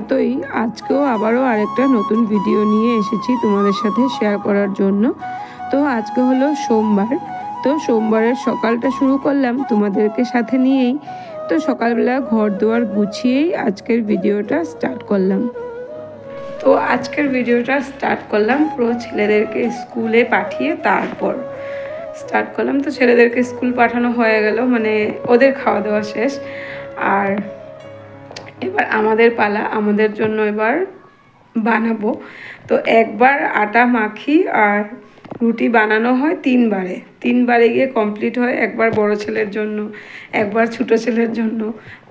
মতোই আজকেও আবারও আরেকটা নতুন ভিডিও নিয়ে এসেছি তোমাদের সাথে শেয়ার করার জন্য। তো আজকে হলো সোমবার, তো সোমবারের সকালটা শুরু করলাম তোমাদেরকে সাথে নিয়েই। তো সকালবেলা ঘর দুয়ার গুছিয়েই আজকের ভিডিওটা স্টার্ট করলাম। তো আজকের ভিডিওটা স্টার্ট করলাম পুরো ছেলেদেরকে স্কুলে পাঠিয়ে তারপর স্টার্ট করলাম। তো ছেলেদেরকে স্কুল পাঠানো হয়ে গেল, মানে ওদের খাওয়া দাওয়া শেষ। আর এবার আমাদের পালা, আমাদের জন্য এবার বানাবো। তো একবার আটা মাখি আর রুটি বানানো হয় তিনবারে গিয়ে কমপ্লিট হয়। একবার বড় ছেলের জন্য, একবার ছোটো ছেলের জন্য,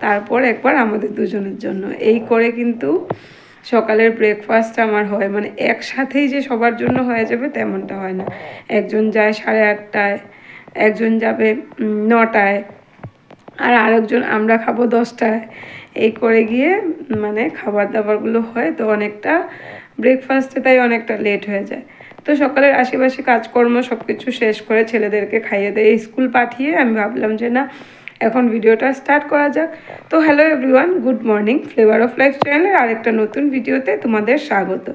তারপর একবার আমাদের দুজনের জন্য। এই করে কিন্তু সকালের ব্রেকফাস্ট আমার হয়, মানে একসাথেই যে সবার জন্য হয়ে যাবে তেমনটা হয় না। একজন যায় 8:30টায়, একজন যাবে 9টায়, আর আরেকজন আমরা খাবো 10টায়। এই করে গিয়ে মানে খাবার দাবারগুলো হয়, তো অনেকটা ব্রেকফাস্টে তাই অনেকটা লেট হয়ে যায়। তো সকালের আশেপাশে কাজকর্ম সব কিছু শেষ করে ছেলেদেরকে খাইয়ে দিয়ে স্কুল পাঠিয়ে আমি ভাবলাম যে না, এখন ভিডিওটা স্টার্ট করা যাক। তো hello everyone, good morning. Flavour of life চ্যানেলের আরেকটা নতুন ভিডিওতে তোমাদের স্বাগত।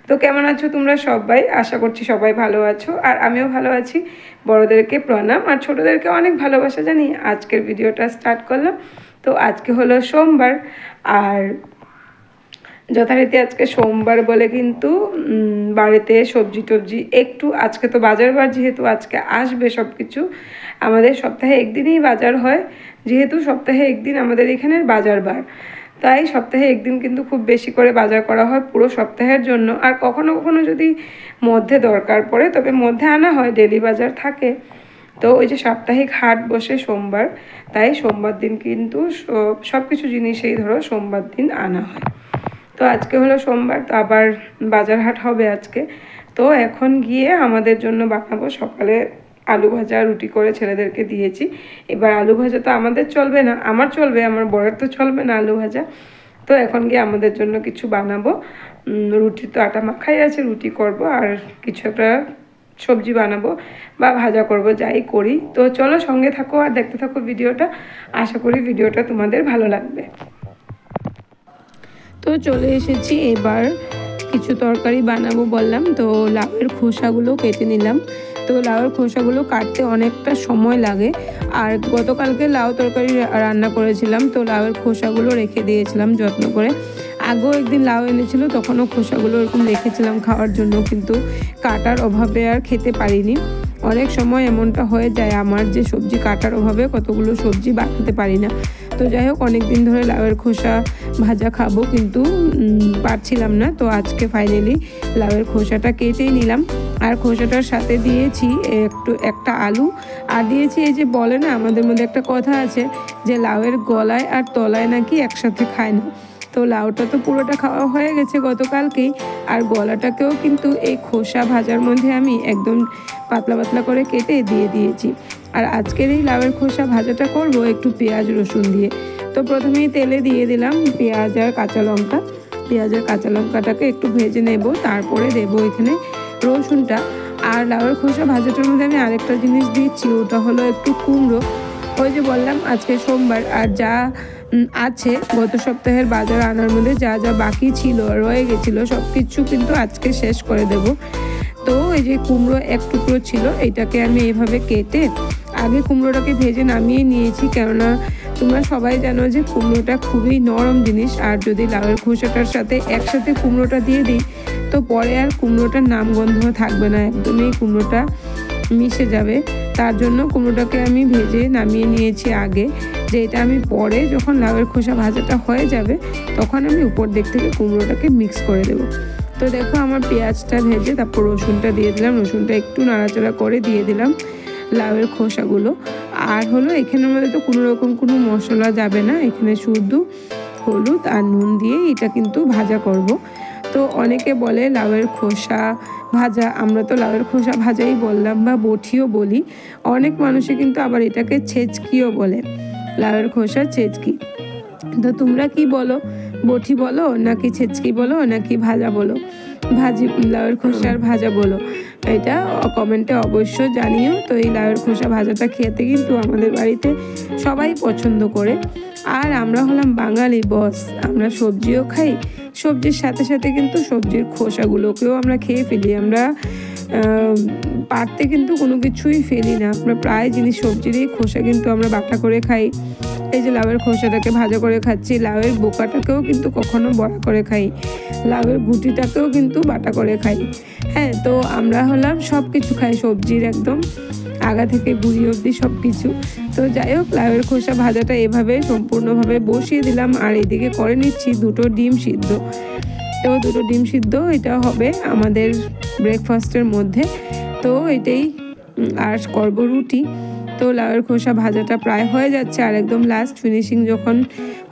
তো কেমন আছো তোমরা সবাই? আশা করছি সবাই ভালো আছো, আর আমিও ভালো আছি। বড়োদেরকে প্রণাম আর ছোটোদেরকে অনেক ভালোবাসা জানিয়ে আজকের ভিডিওটা স্টার্ট করলাম। তো আজকে হলো সোমবার, আর যথারীতি আজকে সোমবার বলে কিন্তু বাড়িতে সবজি টবজি একটু, আজকে তো বাজার বার, যেহেতু আজকে আসবে সব কিছু। আমাদের সপ্তাহে একদিনই বাজার হয়, যেহেতু সপ্তাহে একদিন আমাদের এখানের বাজার বার, তাই সপ্তাহে একদিন কিন্তু খুব বেশি করে বাজার করা হয় পুরো সপ্তাহের জন্য। আর কখনো কখনো যদি মধ্যে দরকার পড়ে তবে মধ্যে আনা হয়, ডেলি বাজার থাকে। তো ওই যে সাপ্তাহিক হাট বসে সোমবার, তাই সোমবার দিন কিন্তু সব কিছু জিনিসেই ধরো সোমবার দিন আনা হয়। তো আজকে হলো সোমবার, তো আবার বাজার হাট হবে আজকে। তো এখন গিয়ে আমাদের জন্য বানাবো। সকালে আলু ভাজা রুটি করে ছেলেদেরকে দিয়েছি। এবার আলু ভাজা তো আমাদের চলবে না, আমার চলবে, আমার বরের তো চলবে না আলু ভাজা। তো এখন গিয়ে আমাদের জন্য কিছু বানাবো। রুটি তো আটা মাখাই আছে, রুটি করব আর কিছু একটা সবজি বানাবো বা ভাজা করব, যাই করি। তো চলো সঙ্গে থাকো আর দেখতে থাকো ভিডিওটা। আশা করি ভিডিওটা তোমাদের ভালো লাগবে। তো চলে এসেছি, এবার কিছু তরকারি বানাবো বললাম, তো লাউয়ের খোসাগুলো কেটে নিলাম। তো লাউয়ের খোসাগুলো কাটতে অনেকটা সময় লাগে, আর গতকালকে লাউ তরকারি রান্না করেছিলাম, তো লাউয়ের খোসাগুলো রেখে দিয়েছিলাম যত্ন করে। আগেও একদিন লাউ এনেছিল, তখনও খোসাগুলো এরকম রেখেছিলাম খাওয়ার জন্য, কিন্তু কাটার অভাবে আর খেতে পারিনি। অনেক সময় এমনটা হয়ে যায় আমার, যে সবজি কাটার অভাবে কতগুলো সবজি বানাতে পারি না। তো যাই হোক, অনেক দিন ধরে লাউয়ের খোসা ভাজা খাবো, কিন্তু পারছিলাম না। তো আজকে ফাইনালি লাউয়ের খোসাটা কেটেই নিলাম, আর খোসাটার সাথে দিয়েছি একটা আলু, আর দিয়েছি এই যে বলে না আমাদের মধ্যে একটা কথা আছে যে লাউয়ের গলায় আর তলায় নাকি একসাথে খায় না। তো লাউটা তো পুরোটা খাওয়া হয়ে গেছে গতকালকেই, আর গলাটাকেও কিন্তু এই খোসা ভাজার মধ্যে আমি একদম পাতলা পাতলা করে কেটে দিয়ে দিয়েছি। আর আজকের এই লাউয়ের খোসা ভাজাটা করব একটু পেঁয়াজ রসুন দিয়ে। তো প্রথমেই তেলে দিয়ে দিলাম পেঁয়াজ আর কাঁচা লঙ্কা। পেঁয়াজ আর কাঁচা লঙ্কাটাকে একটু ভেজে নেব, তারপরে দেবো এখানে রসুনটা। আর লাউয়ের খোসা ভাজাটার মধ্যে আমি আরেকটা জিনিস দিচ্ছি, ওটা হলো একটু কুমড়ো। ওই যে বললাম আজকে সোমবার, আর যা আছে গত সপ্তাহের বাজার আনার মধ্যে যা যা বাকি ছিল রয়ে গেছিলো সব কিছু কিন্তু আজকে শেষ করে দেব। তো এই যে কুমড়ো এক টুকরো ছিল, এটাকে আমি এইভাবে কেটে আগে কুমড়োটাকে ভেজে নামিয়ে নিয়েছি, কেননা তোমরা সবাই জানো যে কুমড়োটা খুবই নরম জিনিস, আর যদি লাউয়ের খোসাটার সাথে একসাথে কুমড়োটা দিয়ে দিই তো পরে আর কুমড়োটার নামগন্ধ থাকবে না, একদমই কুমড়োটা মিশে যাবে। তার জন্য কুমড়োটাকে আমি ভেজে নামিয়ে নিয়েছি আগে, যে এটা আমি পরে যখন লাউয়ের খোসা ভাজাটা হয়ে যাবে তখন আমি উপর দিক থেকে কুমড়োটাকে মিক্স করে দেবো। তো দেখো আমার পেঁয়াজটা ভেজে তারপর রসুনটা দিয়ে দিলাম, রসুনটা একটু নাড়াচাড়া করে দিয়ে দিলাম লাউয়ের খোসাগুলো। আর হলো এখানের মধ্যে তো কোনো রকম কোনো মশলা যাবে না, এখানে শুধু হলুদ আর নুন দিয়ে এটা কিন্তু ভাজা করব। তো অনেকে বলে লাউয়ের খোসা ভাজা, আমরা তো লাউয়ের খোসা ভাজাই বললাম বা বটিও বলি। অনেক মানুষে কিন্তু আবার এটাকে ছেচকিও বলে, লাউয়ের খোসা ছেচকি। তো তোমরা কি বলো, বটি বলো নাকি ছেচকি বলো নাকি ভাজা বলো, ভাজি লাউয়ের খোসার ভাজা বলো, এটা কমেন্টে অবশ্য জানিও। তো এই লাউয়ের খোসা ভাজাটা খেতে কিন্তু আমাদের বাড়িতে সবাই পছন্দ করে। আর আমরা হলাম বাঙালি বস, আমরা সবজিও খাই সবজির সাথে সাথে কিন্তু সবজির খোসাগুলোকেও আমরা খেয়ে ফেলি। আমরা পাড়তে কিন্তু কোনো কিছুই ফেলি না, আমরা প্রায় জিনিস সবজিরই খোসা কিন্তু আমরা বাটা করে খাই। এই যে লাউয়ের খোসাটাকে ভাজা করে খাচ্ছি, লাউয়ের বোকাটাকেও কিন্তু কখনো বড়া করে খাই, লাউয়ের গুটিটাকেও কিন্তু বাটা করে খাই। হ্যাঁ, তো আমরা হলাম সব কিছু খাই, সবজির একদম আগা থেকে গুঁড়ি অবধি সব কিছু। তো যাই হোক, লাউয়ের খোসা ভাজাটা এভাবে সম্পূর্ণভাবে বসিয়ে দিলাম, আর এইদিকে করে নিচ্ছি 2টো ডিম সিদ্ধ। তো 2টো ডিম সিদ্ধ এটা হবে আমাদের ব্রেকফাস্টের মধ্যে। তো এটাই, আর করব রুটি। তো লাউয়ের খোসা ভাজাটা প্রায় হয়ে যাচ্ছে, আর একদম লাস্ট ফিনিশিং যখন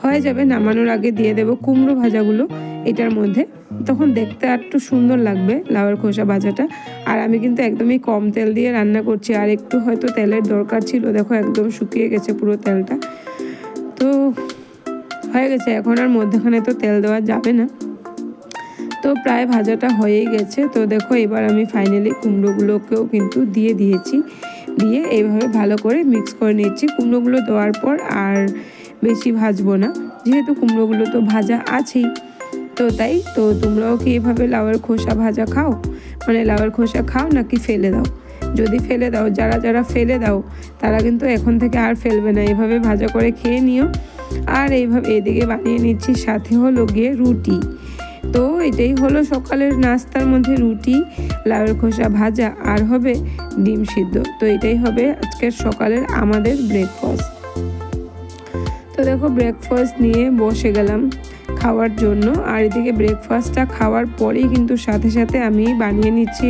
হয়ে যাবে নামানোর আগে দিয়ে দেব কুমড়ো ভাজাগুলো এটার মধ্যে, তখন দেখতে একটু সুন্দর লাগবে লাউয়ের খোসা ভাজাটা। আর আমি কিন্তু একদমই কম তেল দিয়ে রান্না করছি, আর একটু হয়তো তেলের দরকার ছিল, দেখো একদম শুকিয়ে গেছে পুরো তেলটা। তো হয়ে গেছে, এখন আর মধ্যখানে তো তেল দেওয়া যাবে না। তো প্রায় ভাজাটা হয়েই গেছে। তো দেখো এবার আমি ফাইনালি কুমড়োগুলোকেও কিন্তু দিয়ে দিয়েছি, দিয়ে এইভাবে ভালো করে মিক্স করে নিচ্ছি। কুমড়োগুলো দেওয়ার পর আর বেশি ভাজবো না, যেহেতু কুমড়োগুলো তো ভাজা আছেই। তো তাই তো তোমরাও কি এভাবে লাউয়ের খোসা ভাজা খাও, মানে লাউয়ের খোসা খাও নাকি ফেলে দাও? যদি ফেলে দাও, যারা যারা ফেলে দাও তারা কিন্তু এখন থেকে আর ফেলবে না, এভাবে ভাজা করে খেয়ে নিও। আর এইভাবে এদিকে বানিয়ে নিচ্ছি, সাথে হলো গিয়ে রুটি। তো এটাই হলো সকালের নাস্তার মধ্যে রুটি, লাউয়ের খোসা ভাজা, আর হবে ডিম সিদ্ধ। তো এটাই হবে আজকের সকালের আমাদের ব্রেকফাস্ট। তো দেখো ব্রেকফাস্ট নিয়ে বসে গেলাম খাওয়ার জন্য। আর এদিকে ব্রেকফাস্টটা খাওয়ার পরেই কিন্তু সাথে সাথে আমি বানিয়ে নিচ্ছি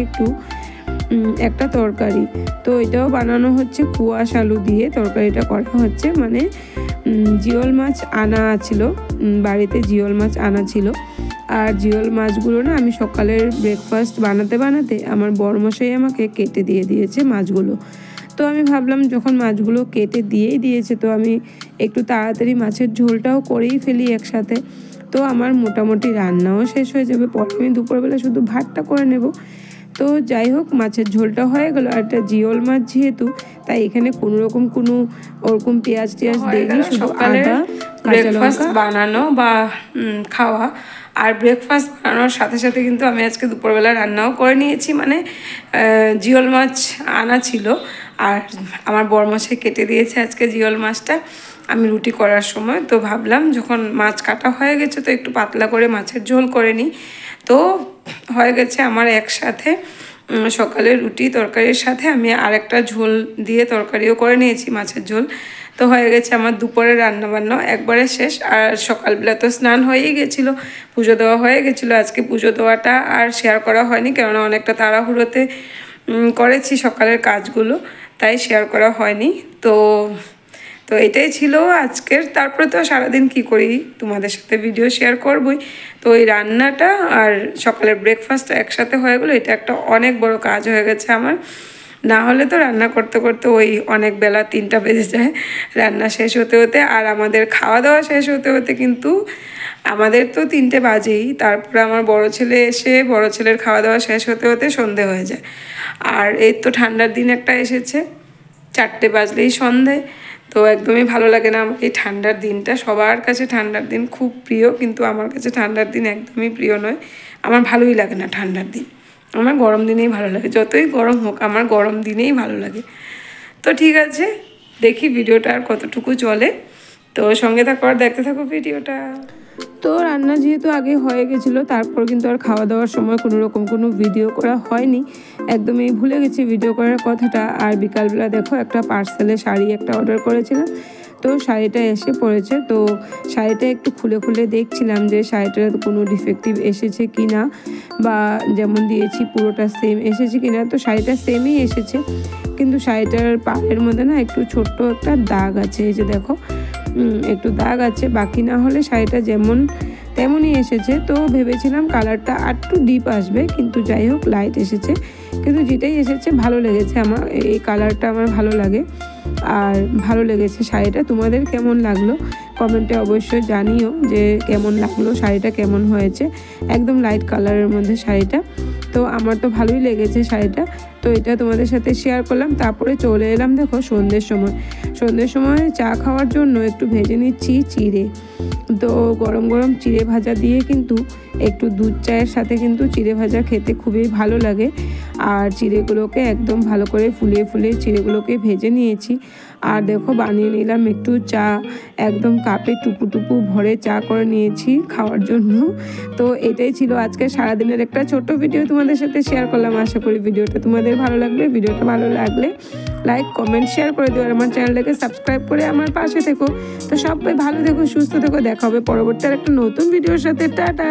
একটা তরকারি। তো এটাও বানানো হচ্ছে কুয়াশ আলু দিয়ে তরকারিটা করা হচ্ছে, মানে জিওল মাছ আনা ছিল বাড়িতে, জিওল মাছ আনা ছিল। আর জিওল মাছগুলো না আমি সকালের ব্রেকফাস্ট বানাতে বানাতে আমার বড়মশাই আমাকে কেটে দিয়ে দিয়েছে মাছগুলো। তো আমি ভাবলাম যখন মাছগুলো কেটে দিয়েই দিয়েছে, তো আমি একটু তাড়াতাড়ি মাছের ঝোলটাও করেই ফেলি একসাথে। তো আমার মোটামুটি রান্নাও শেষ হয়ে যাবে, পরে আমি দুপুরবেলা শুধু ভাতটা করে নেব। তো যাই হোক, মাছের ঝোলটা হয়ে গেল। আর একটা জিওল মাছ যেহেতু, তাই এখানে কোনো ওরকম পেঁয়াজ টিয়াজ দেয়নি, শুধু আদা কাঁচা লঙ্কা বানানো বা খাওয়া। আর ব্রেকফাস্ট বানানোর সাথে সাথে কিন্তু আমি আজকে দুপুরবেলা রান্নাও করে নিয়েছি, মানে জিওল মাছ আনা ছিল আর আমার বড়মশাই কেটে দিয়েছে আজকে জিওল মাছটা আমি রুটি করার সময়। তো ভাবলাম যখন মাছ কাটা হয়ে গেছে তো একটু পাতলা করে মাছের ঝোল করে নিই। তো হয়ে গেছে আমার একসাথে সকালে রুটি তরকারির সাথে আমি আরেকটা ঝোল দিয়ে তরকারিও করে নিয়েছি, মাছের ঝোল। তো হয়ে গেছে আমার দুপুরের রান্নাবান্না একবারে শেষ। আর সকালবেলা তো স্নান হয়েই গেছিলো, পুজো দেওয়া হয়ে গেছিলো। আজকে পুজো দেওয়াটা আর শেয়ার করা হয়নি, কেননা অনেকটা তাড়াহুড়োতে করেছি সকালের কাজগুলো, তাই শেয়ার করা হয়নি। তো এটাই ছিল আজকের। তারপরে তো সারাদিন কি করি তোমাদের সাথে ভিডিও শেয়ার করবই। তো এই রান্নাটা আর সকালের ব্রেকফাস্ট একসাথে হয়ে গেলো, এটা একটা অনেক বড় কাজ হয়ে গেছে আমার। না হলে তো রান্না করতে করতে ওই অনেক বেলা 3টা বেজে যায় রান্না শেষ হতে হতে। আর আমাদের খাওয়া দাওয়া শেষ হতে হতে কিন্তু আমাদের তো 3টে বাজেই। তারপরে আমার বড় ছেলে এসে বড় ছেলের খাওয়া দাওয়া শেষ হতে হতে সন্ধে হয়ে যায়। আর এই তো ঠান্ডার দিন একটা এসেছে, 4টে বাজলেই সন্ধে। তো একদমই ভালো লাগে না আমার এই ঠান্ডার দিনটা। সবার কাছে ঠান্ডার দিন খুব প্রিয়, কিন্তু আমার কাছে ঠান্ডার দিন একদমই প্রিয় নয়। আমার ভালোই লাগে না ঠান্ডার দিন, আমার গরম দিনেই ভালো লাগে। যতই গরম হোক আমার গরম দিনেই ভালো লাগে। তো ঠিক আছে, দেখি ভিডিওটা আর কতটুকু চলে। তো সঙ্গে থাকো আর দেখতে থাকো ভিডিওটা। তো রান্না যেহেতু আগে হয়ে গেছিলো, তারপর কিন্তু আর খাওয়া দাওয়ার সময় কোনো ভিডিও করা হয়নি, একদমই ভুলে গেছি ভিডিও করার কথাটা। আর বিকালবেলা দেখো একটা পার্সেলে শাড়ি একটা অর্ডার করেছিলাম, তো শাড়িটা এসে পড়েছে। তো শাড়িটা একটু খুলে খুলে দেখছিলাম যে শাড়িটার কোনো ডিফেক্টিভ এসেছে কি না, বা যেমন দিয়েছি পুরোটা সেম এসেছে কি না। তো শাড়িটা সেমই এসেছে, কিন্তু শাড়িটার পাড়ের মধ্যে না একটু ছোট্ট একটা দাগ আছে, এই যে দেখো একটু দাগ আছে। বাকি না হলে শাড়িটা যেমন তেমনই এসেছে। তো ভেবেছিলাম কালারটা একটু ডিপ আসবে, কিন্তু যাই হোক লাইট এসেছে। কিন্তু যেটাই এসেছে ভালো লেগেছে আমার, এই কালারটা আমার ভালো লাগে আর ভালো লেগেছে শাড়িটা। তোমাদের কেমন লাগলো কমেন্টে অবশ্যই জানিও যে কেমন লাগলো, শাড়িটা কেমন হয়েছে। একদম লাইট কালারের মধ্যে শাড়িটা, তো আমার তো ভালোই লেগেছে শাড়িটা। তো এটা তোমাদের সাথে শেয়ার করলাম। তারপরে চলে এলাম দেখো সন্ধ্যের সময় চা খাওয়ার জন্য একটু ভেজে নিচ্ছি চিড়ে। তো গরম গরম চিড়ে ভাজা দিয়ে কিন্তু একটু দুধ চায়ের সাথে কিন্তু চিড়ে ভাজা খেতে খুবই ভালো লাগে। আর চিড়েগুলোকে একদম ভালো করে ফুলিয়ে ফুলিয়ে চিড়েগুলোকে ভেজে নিয়েছি। আর দেখো বানিয়ে নিলাম একটু চা, একদম কাপে টুপু টুপু ভরে চা করে নিয়েছি খাওয়ার জন্য। তো এটাই ছিল আজকে সারাদিনের একটা ছোট্ট ভিডিও তোমাদের সাথে শেয়ার করলাম। আশা করি ভিডিওটা তোমাদের ভালো লাগবে। ভিডিওটা ভালো লাগলে লাইক কমেন্ট শেয়ার করে দিও, আর আমার চ্যানেলটাকে সাবস্ক্রাইব করে আমার পাশে থেকো। তো সবাই ভালো থেকো, সুস্থ থেকো, দেখা হবে পরবর্তী আর একটা নতুন ভিডিওর সাথে। টাটা।